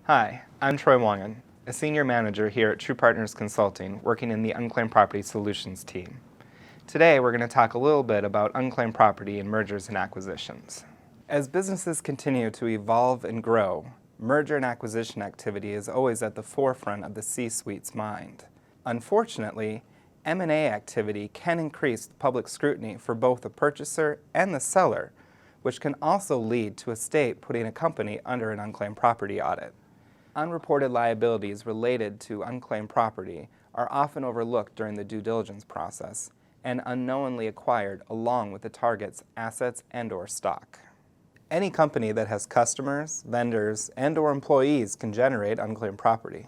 Hi, I'm Troy Wangen, a senior manager here at True Partners Consulting, working in the Unclaimed Property Solutions team. Today, we're going to talk a little bit about unclaimed property and mergers and acquisitions. As businesses continue to evolve and grow, merger and acquisition activity is always at the forefront of the C-suite's mind. Unfortunately, M&A activity can increase public scrutiny for both the purchaser and the seller, which can also lead to a state putting a company under an unclaimed property audit. Unreported liabilities related to unclaimed property are often overlooked during the due diligence process and unknowingly acquired along with the target's assets and/or stock. Any company that has customers, vendors, and/or employees can generate unclaimed property.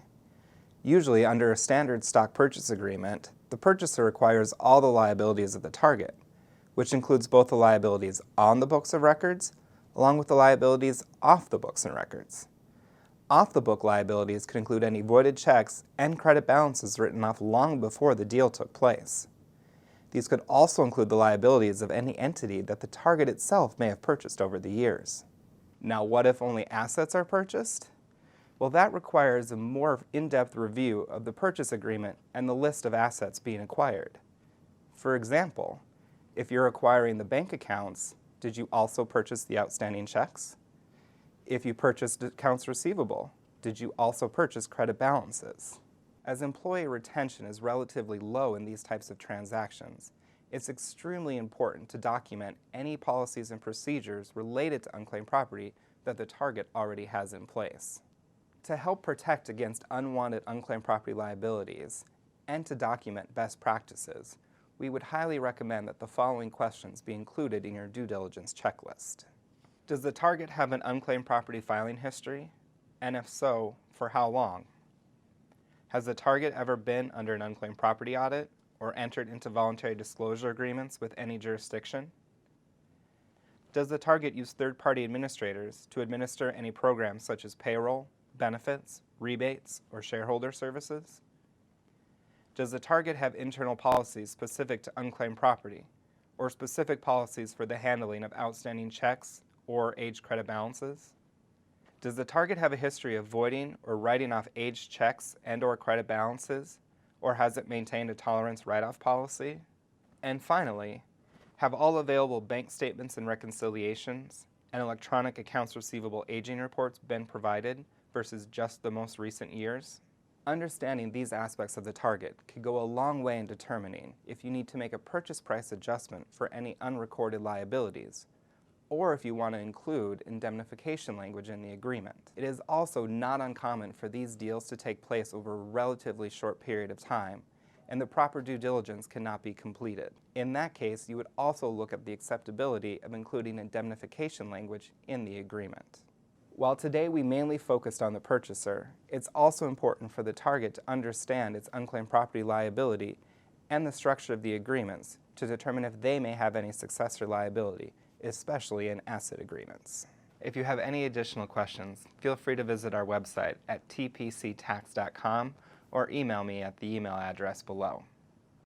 Usually under a standard stock purchase agreement, the purchaser acquires all the liabilities of the target, which includes both the liabilities on the books of records along with the liabilities off the books and records. Off-the-book liabilities could include any voided checks and credit balances written off long before the deal took place. These could also include the liabilities of any entity that the target itself may have purchased over the years. Now, what if only assets are purchased? Well, that requires a more in-depth review of the purchase agreement and the list of assets being acquired. For example, if you're acquiring the bank accounts, did you also purchase the outstanding checks? If you purchased accounts receivable, did you also purchase credit balances? As employee retention is relatively low in these types of transactions, it's extremely important to document any policies and procedures related to unclaimed property that the target already has in place. To help protect against unwanted unclaimed property liabilities and to document best practices, we would highly recommend that the following questions be included in your due diligence checklist. Does the target have an unclaimed property filing history? And if so, for how long? Has the target ever been under an unclaimed property audit or entered into voluntary disclosure agreements with any jurisdiction? Does the target use third-party administrators to administer any programs such as payroll, benefits, rebates, or shareholder services? Does the target have internal policies specific to unclaimed property or specific policies for the handling of outstanding checks or aged credit balances? Does the target have a history of voiding or writing off aged checks and/or credit balances, or has it maintained a tolerance write-off policy? And finally, have all available bank statements and reconciliations and electronic accounts receivable aging reports been provided versus just the most recent years? Understanding these aspects of the target could go a long way in determining if you need to make a purchase price adjustment for any unrecorded liabilities, or if you want to include indemnification language in the agreement. It is also not uncommon for these deals to take place over a relatively short period of time, and the proper due diligence cannot be completed. In that case, you would also look at the acceptability of including indemnification language in the agreement. While today we mainly focused on the purchaser, it's also important for the target to understand its unclaimed property liability and the structure of the agreements to determine if they may have any successor liability, especially in asset agreements. If you have any additional questions, feel free to visit our website at tpctax.com or email me at the email address below.